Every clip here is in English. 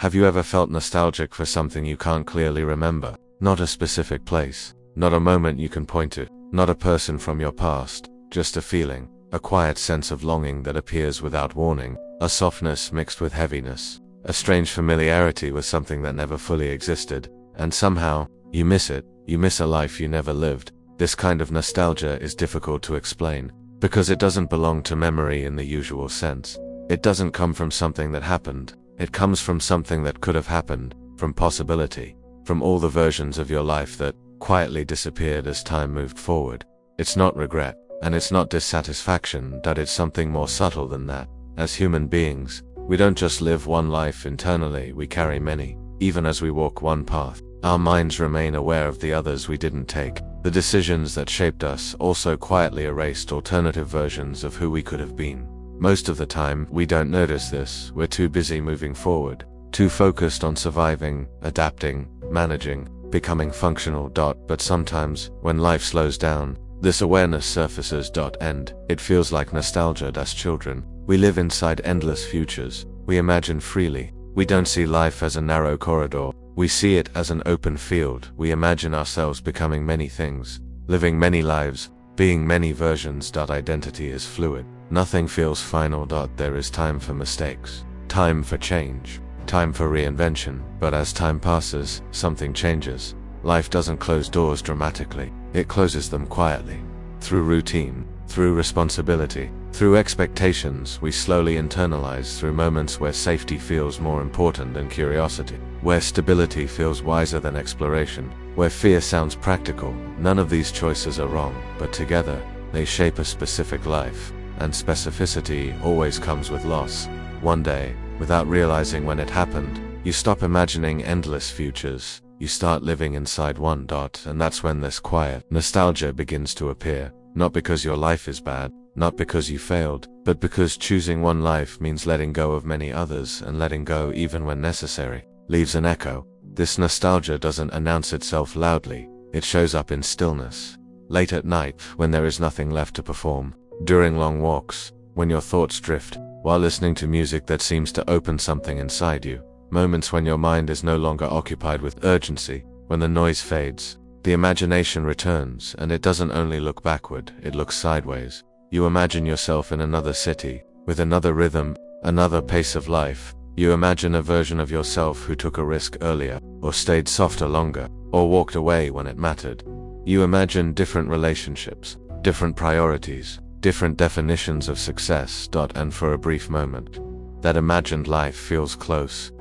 Have you ever felt nostalgic for something you can't clearly remember? Not a specific place, not a moment you can point to, not a person from your past, just a feeling, a quiet sense of longing that appears without warning, a softness mixed with heaviness, a strange familiarity with something that never fully existed, and somehow, you miss it, you miss a life you never lived. This kind of nostalgia is difficult to explain, because it doesn't belong to memory in the usual sense. It doesn't come from something that happened, it comes from something that could have happened, from possibility, from all the versions of your life that quietly disappeared as time moved forward. It's not regret, and it's not dissatisfaction, that it's something more subtle than that. As human beings, we don't just live one life internally, we carry many. Even as we walk one path, our minds remain aware of the others we didn't take. The decisions that shaped us also quietly erased alternative versions of who we could have been. Most of the time, we don't notice this. We're too busy moving forward, too focused on surviving, adapting, managing, becoming functional. But sometimes, when life slows down, this awareness surfaces. And it feels like nostalgia. As children, we live inside endless futures. We imagine freely. We don't see life as a narrow corridor. We see it as an open field. We imagine ourselves becoming many things, living many lives, being many versions. Identity is fluid. Nothing feels final. There is time for mistakes, time for change, time for reinvention. But as time passes, something changes. Life doesn't close doors dramatically. It closes them quietly. Through routine, through responsibility, through expectations, we slowly internalize. Through moments where safety feels more important than curiosity, where stability feels wiser than exploration, where fear sounds practical. None of these choices are wrong, but together, they shape a specific life. And specificity always comes with loss. One day, without realizing when it happened, you stop imagining endless futures. You start living inside one. And that's when this quiet nostalgia begins to appear. Not because your life is bad, not because you failed, but because choosing one life means letting go of many others, and letting go, even when necessary, leaves an echo. This nostalgia doesn't announce itself loudly. It shows up in stillness. Late at night, when there is nothing left to perform. During long walks, when your thoughts drift, while listening to music that seems to open something inside you. Moments when your mind is no longer occupied with urgency, when the noise fades, the imagination returns, and it doesn't only look backward, it looks sideways. You imagine yourself in another city, with another rhythm, another pace of life. You imagine a version of yourself who took a risk earlier, or stayed softer longer, or walked away when it mattered. You imagine different relationships, different priorities, different definitions of success. And for a brief moment, that imagined life feels close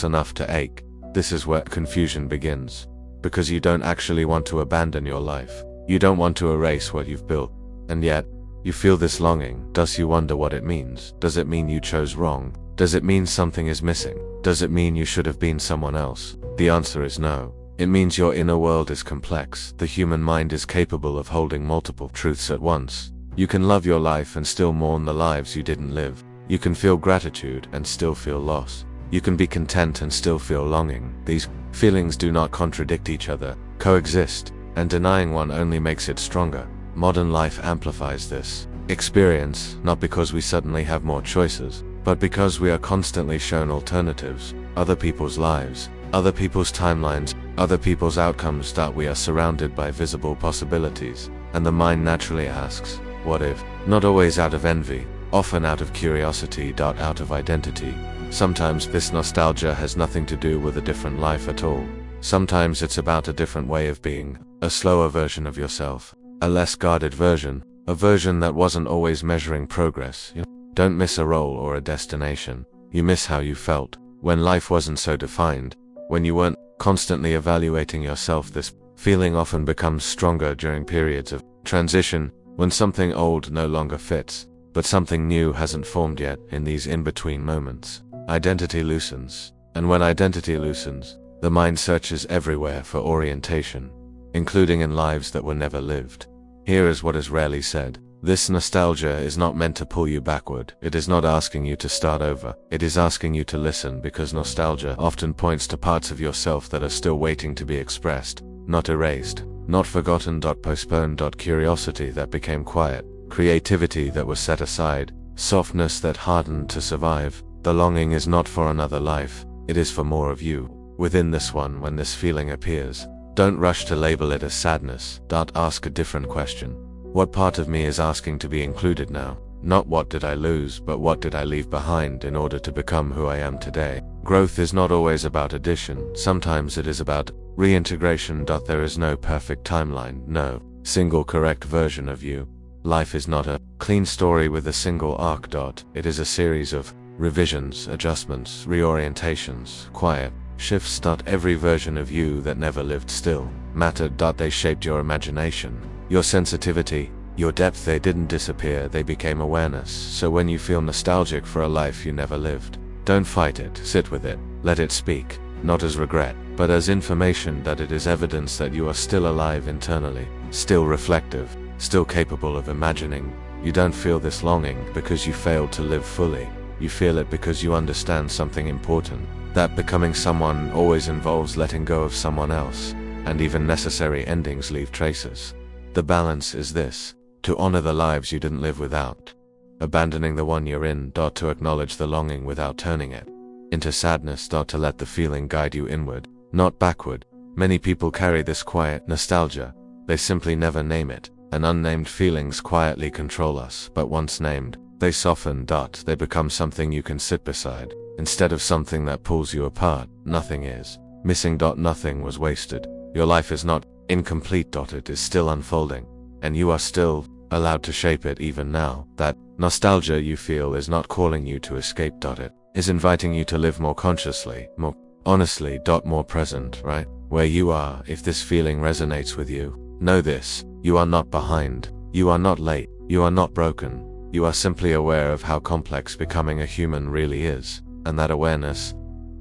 enough to ache. This is where confusion begins. Because you don't actually want to abandon your life. You don't want to erase what you've built. And yet, you feel this longing. Does you wonder what it means? Does it mean you chose wrong? Does it mean something is missing? Does it mean you should have been someone else? The answer is no. It means your inner world is complex. The human mind is capable of holding multiple truths at once. You can love your life and still mourn the lives you didn't live. You can feel gratitude and still feel loss. You can be content and still feel longing. These feelings do not contradict each other, coexist, and denying one only makes it stronger. Modern life amplifies this experience, not because we suddenly have more choices, but because we are constantly shown alternatives, other people's lives, other people's timelines, other people's outcomes. We are surrounded by visible possibilities, and the mind naturally asks, what if? Not always out of envy, often out of curiosity. Out of identity. Sometimes this nostalgia has nothing to do with a different life at all. Sometimes it's about a different way of being, a slower version of yourself, a less guarded version, a version that wasn't always measuring progress. You don't miss a role or a destination. You miss how you felt, when life wasn't so defined, when you weren't constantly evaluating yourself. This feeling often becomes stronger during periods of transition, when something old no longer fits, but something new hasn't formed yet. In these in-between moments, identity loosens, and when identity loosens, the mind searches everywhere for orientation, including in lives that were never lived. Here is what is rarely said. This nostalgia is not meant to pull you backward. It is not asking you to start over. It is asking you to listen, because nostalgia often points to parts of yourself that are still waiting to be expressed, not erased, not forgotten. Postponed. Curiosity that became quiet, creativity that was set aside, softness that hardened to survive. The longing is not for another life, It is for more of you. Within this one, when this feeling appears, don't rush to label it as sadness. Ask a different question. What part of me is asking to be included now? Not what did I lose, but what did I leave behind in order to become who I am today? Growth is not always about addition. Sometimes it is about reintegration. There is no perfect timeline, no single correct version of you. Life is not a clean story with a single arc. It is a series of revisions, adjustments, reorientations, quiet shifts. Every version of you that never lived still mattered. They shaped your imagination, your sensitivity, your depth. They didn't disappear, they became awareness. So when you feel nostalgic for a life you never lived, don't fight it, sit with it, let it speak, not as regret, but as information. That it is evidence that you are still alive internally, still reflective, still capable of imagining. You don't feel this longing because you failed to live fully. You feel it because you understand something important, that becoming someone always involves letting go of someone else, and even necessary endings leave traces. The balance is this: to honor the lives you didn't live without, abandoning the one you're in. To acknowledge the longing without turning it into sadness. To let the feeling guide you inward, not backward. Many people carry this quiet nostalgia. They simply never name it, and unnamed feelings quietly control us, but once named, they soften. They become something you can sit beside, instead of something that pulls you apart. Nothing is missing. Nothing was wasted. Your life is not incomplete. It is still unfolding, and you are still allowed to shape it even now. That nostalgia you feel is not calling you to escape. It is inviting you to live more consciously, more honestly, more present, right where you are. If this feeling resonates with you, know this: you are not behind, you are not late, you are not broken. You are simply aware of how complex becoming a human really is, and that awareness,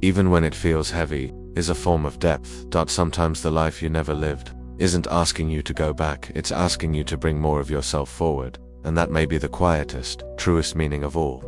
even when it feels heavy, is a form of depth. Sometimes the life you never lived isn't asking you to go back, it's asking you to bring more of yourself forward, and that may be the quietest, truest meaning of all.